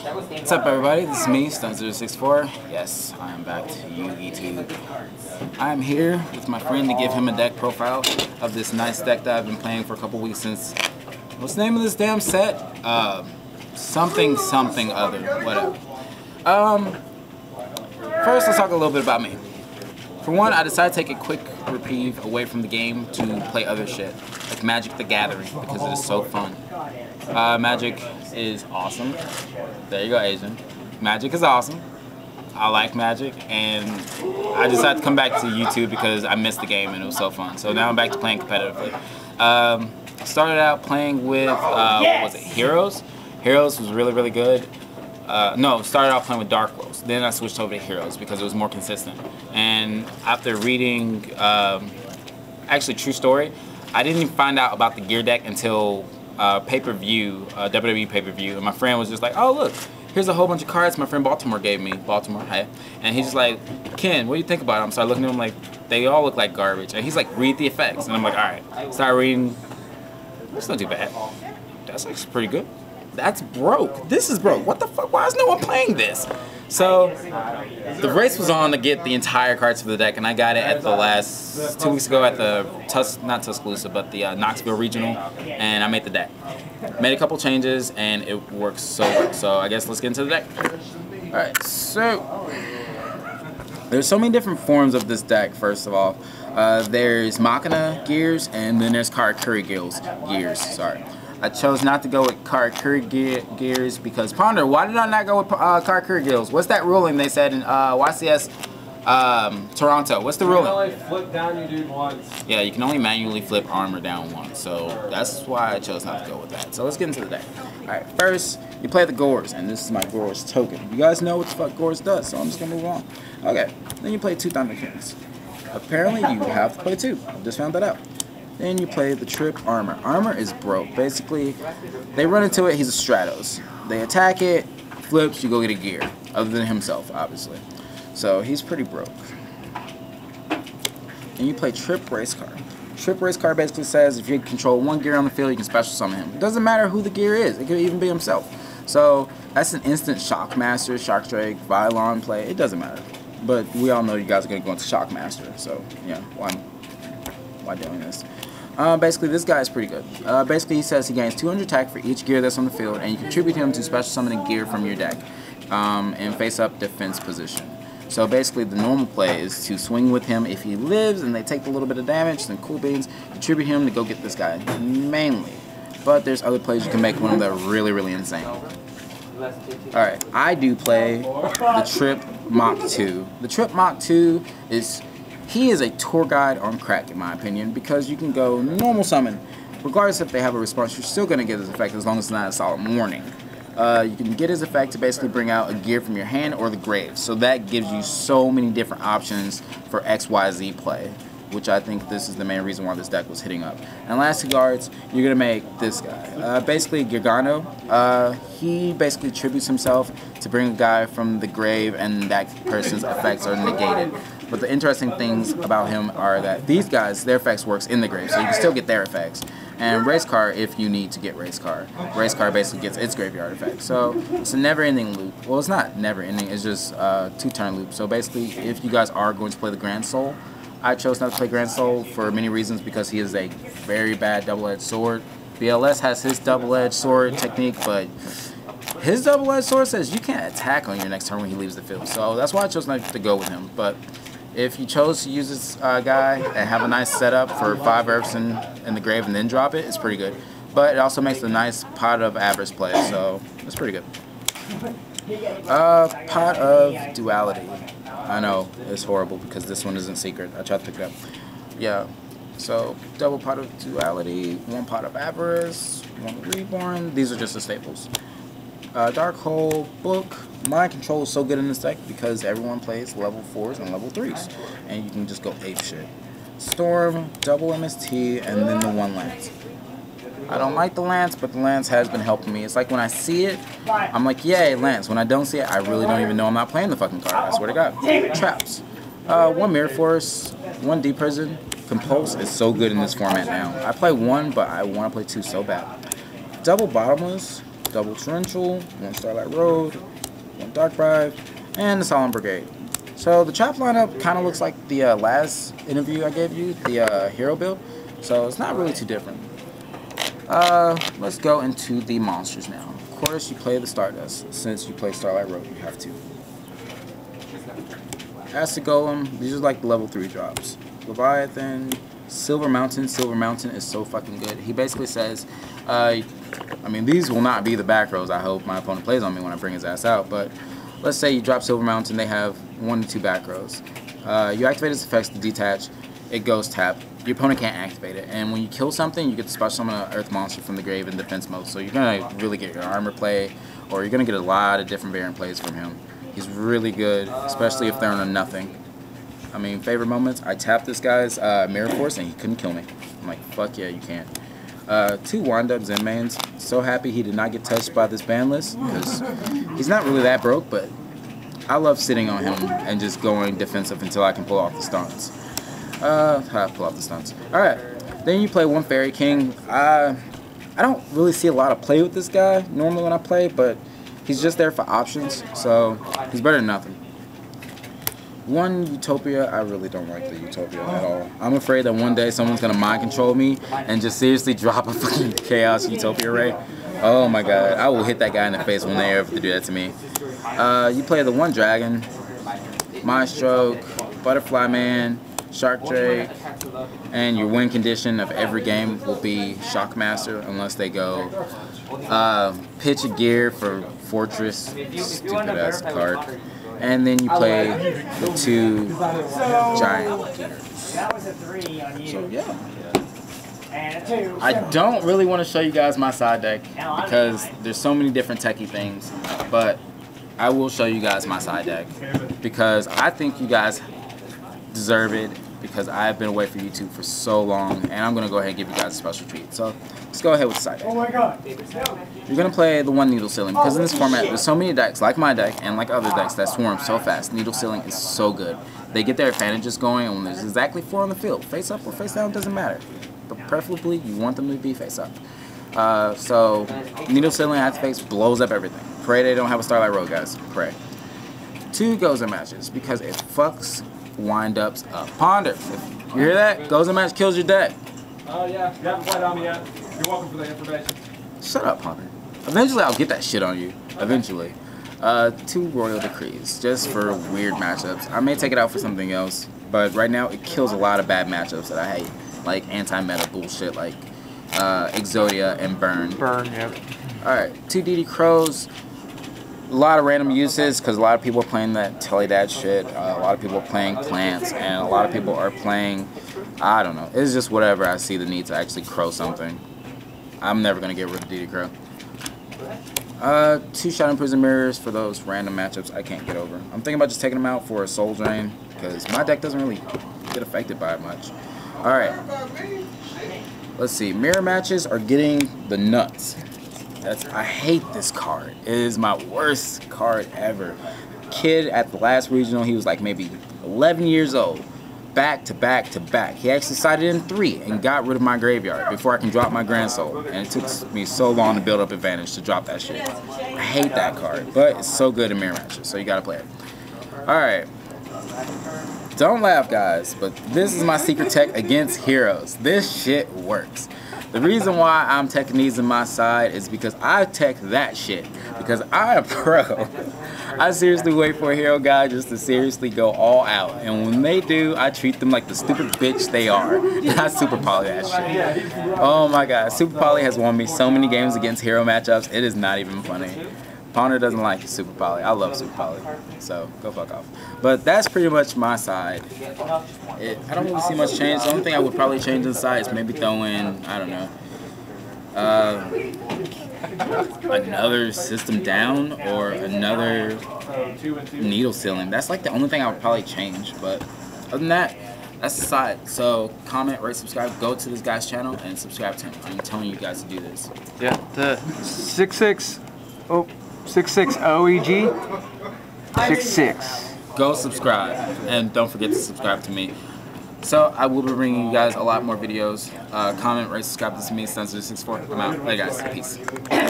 What's up, everybody? This is me, stunts064. Yes, I am back to YouTube. I am here with my friend to give him a deck profile of this nice deck that I've been playing for a couple weeks since. What's the name of this damn set? Something other. Whatever. First, let's talk a little bit about me. For one, I decided to take a quick reprieve away from the game to play other shit, like Magic the Gathering, because it is so fun. Magic is awesome. There you go, Asian. Magic is awesome. I like Magic, and I decided to come back to YouTube because I missed the game and it was so fun. So now I'm back to playing competitively. Started out playing with, what was it, Heroes? Heroes was really good. No, started out playing with Dark Worlds. Then I switched over to Heroes because it was more consistent. And after reading, actually, true story, I didn't even find out about the Gear Deck until pay-per-view, WWE pay-per-view. And my friend was just like, oh, look, here's a whole bunch of cards my friend Baltimore gave me. Baltimore, hey. And he's just like, Ken, what do you think about them? So I looked at him like, they all look like garbage. And he's like, read the effects. And I'm like, all right. Start reading. It's not too bad. That's actually pretty good. That's broke. This is broke. What the fuck? Why is no one playing this? So, the race was on to get the entire cards for the deck, and I got it at the last, 2 weeks ago at the, not Tuscaloosa, but the Knoxville Regional, and I made the deck. Made a couple changes, and it works so well. So, I guess let's get into the deck. Alright, so, there's so many different forms of this deck, first of all. There's Machina gears, and then there's Karakuri gears, sorry. I chose not to go with Karakuri gears because, Ponder, why did I not go with Karakuri gears? What's that ruling they said in YCS Toronto? What's the ruling? You can only flip down your dude once. Yeah, you can only manually flip armor down once, so that's why I chose not to go with that. So let's get into the deck. Alright, first, you play the Gores, and this is my Gores token. You guys know what the fuck Gores does, so I'm just gonna move on. Okay, then you play 2 Thunder Kings. Apparently, you have to play 2. I just found that out. Then you play the Trip Armor. Armor is broke. Basically, they run into it, he's a Stratos. They attack it, flips, you go get a gear. Other than himself, obviously. So, he's pretty broke. And you play Trip Race Car. Trip Race Car basically says if you control 1 gear on the field, you can special summon him. It doesn't matter who the gear is. It could even be himself. So, that's an instant Shockmaster, Shockdrake, Vylon play. It doesn't matter. But we all know you guys are going to go into Shockmaster. So, yeah, why doing this? Basically, this guy is pretty good. Basically, he says he gains 200 attack for each gear that's on the field, and you contribute him to special summoning gear from your deck in face-up defense position. So basically, the normal play is to swing with him if he lives and they take a little bit of damage, then cool beans, contribute him to go get this guy, mainly. But there's other plays you can make one of that are really insane. Alright, I do play the Trip Mach 2. The Trip Mach 2 is... He is a tour guide on crack, in my opinion, because you can go normal summon. Regardless if they have a response, you're still going to get his effect as long as it's not a solid warning. You can get his effect to basically bring out a gear from your hand or the grave. So that gives you so many different options for XYZ play, which I think this is the main reason why this deck was hitting up. And last 2 cards, you're going to make this guy. Basically, Gearga. He basically tributes himself to bring a guy from the grave, and that person's effects are negated. But the interesting things about him are that these guys, their effects works in the grave, so you can still get their effects. And Race Car, if you need to get Race Car. Race Car basically gets its graveyard effect. So it's a never-ending loop. Well, it's not never-ending, it's just a 2-turn loop. So basically, if you guys are going to play the Grand Soul, I chose not to play Grand Soul for many reasons because he is a very bad double-edged sword. BLS has his double-edged sword technique, but his double-edged sword says you can't attack on your next turn when he leaves the field. So that's why I chose not to go with him. But if you chose to use this guy and have a nice setup for 5 Earths in the grave and then drop it, it's pretty good. But it also makes a nice Pot of Avarice play, so it's pretty good. Pot of Duality. I know, it's horrible because this one isn't secret. I tried to pick it up. Yeah, so double Pot of Duality, 1 Pot of Avarice, 1 Reborn. These are just the staples. Dark Hole, Book. Mind Control is so good in this deck because everyone plays level 4s and level 3s. And you can just go ape shit. Storm, double MST, and then the 1 Lance. I don't like the Lance, but the Lance has been helping me. It's like when I see it, I'm like, yay, Lance. When I don't see it, I really don't even know I'm not playing the fucking card. I swear to God. Traps. 1 Mirror Force, 1 Deep Prison. Compulse is so good in this format now. I play 1, but I want to play 2 so bad. Double Bottomless. double torrential, 1 Starlight Road, 1 Dark Bribe, and the Solemn Brigade. So the trap lineup kind of looks like the last interview I gave you, the hero build. So it's not really too different. Let's go into the monsters now. Of course, you play the Stardust. Since you play Starlight Road, you have to. As to Golem, these are like the level 3 drops. Leviathan, Silver Mountain. Silver Mountain is so fucking good. He basically says, I mean, these will not be the back rows. I hope my opponent plays on me when I bring his ass out. But let's say you drop Silver Mountain, they have 1 to 2 back rows. You activate its effects to detach, it goes tap. Your opponent can't activate it. And when you kill something, you get to special summon an earth monster from the grave in defense mode. So you're going to really get your armor play, or you're going to get a lot of different variant plays from him. He's really good, especially if they're on a nothing. I mean, favorite moments, I tapped this guy's Mirror Force and he couldn't kill me. I'm like, fuck yeah, you can't. 2 wind-up Zen-Mans. So happy he did not get touched by this ban list, because he's not really that broke, but I love sitting on him and just going defensive until I can pull off the stunts. Pull off the stunts. Alright, then you play 1 Fairy King. I don't really see a lot of play with this guy normally when I play, but he's just there for options, so he's better than nothing. 1 Utopia, I really don't like the Utopia at all. I'm afraid that one day someone's gonna mind control me and just seriously drop a fucking Chaos Utopia Ray. Oh my god, I will hit that guy in the face when they ever do that to me. You play the 1 Dragon, Mind Stroke, Butterfly Man, Shark Drake, and your win condition of every game will be Shockmaster unless they go pitch a gear for Fortress, stupid ass card. And then you play the 2 giant gears. So yeah. I don't really want to show you guys my side deck because there's so many different techie things, but I will show you guys my side deck because I think you guys deserve it, because I've been away from YouTube for so long, and I'm going to go ahead and give you guys a special treat. So let's go ahead with the side deck. Oh my god. You're going to play the 1 Needle Ceiling, because in this format there's so many decks, like my deck and like other decks, that swarm so fast. Needle Ceiling is so good. They get their advantages going, and when there's exactly 4 on the field, face up or face down doesn't matter. But preferably you want them to be face up. So Needle Ceiling activates, blows up everything. Pray they don't have a Starlight Road, guys. Pray. 2 Gozen matches, because it fucks wind-ups up. Ponder. If you hear that? Gozen match kills your deck. Oh yeah, you haven't played on me yet. You're welcome for the information. Shut up, Ponder. Eventually I'll get that shit on you. Eventually. 2 Royal Decrees, just for weird matchups. I may take it out for something else, but right now it kills a lot of bad matchups that I hate. Like anti-meta bullshit like Exodia and Burn. Burn, yep. Alright, 2 DD Crows. A lot of random uses, because a lot of people are playing that Teledad shit, a lot of people are playing plants, and a lot of people are playing, I don't know, it's just whatever I see the need to actually crow something. I'm never going to get rid of DD Crow. 2 Shadow Prison Mirrors for those random matchups I can't get over. I'm thinking about just taking them out for a Soul Drain, because my deck doesn't really get affected by it much. Alright, let's see, mirror matches are getting the nuts. I hate this card. It is my worst card ever. Kid at the last regional, he was like maybe 11 years old. Back to back to back. He actually sided in 3 and got rid of my graveyard before I can drop my Grand Soul. And it took me so long to build up advantage to drop that shit. I hate that card, but it's so good in mirror matches, so you gotta play it. Alright. Don't laugh, guys, but this is my secret tech against heroes. This shit works. The reason why I'm teching these in my side is because I tech that shit. Because I am pro. I seriously wait for a hero guy just to seriously go all out. And when they do, I treat them like the stupid bitch they are. I super poly that shit. Oh my god. Super poly has won me so many games against hero matchups. It is not even funny. Ponder doesn't like Super Poly. I love Super Poly. So, go fuck off. But that's pretty much my side. I don't really see much change. The only thing I would probably change inside is maybe throw in, I don't know, another System Down or another Needle Ceiling. That's like the only thing I would probably change. But other than that, that's the side. So, comment, rate, subscribe. Go to this guy's channel and subscribe to him. I'm telling you guys to do this. Yeah, the 66 OEG 66. Go subscribe, and don't forget to subscribe to me. So I will be bringing you guys a lot more videos. Comment, rate, subscribe. This is me, stunts064's. I'm out. Later, guys. Peace.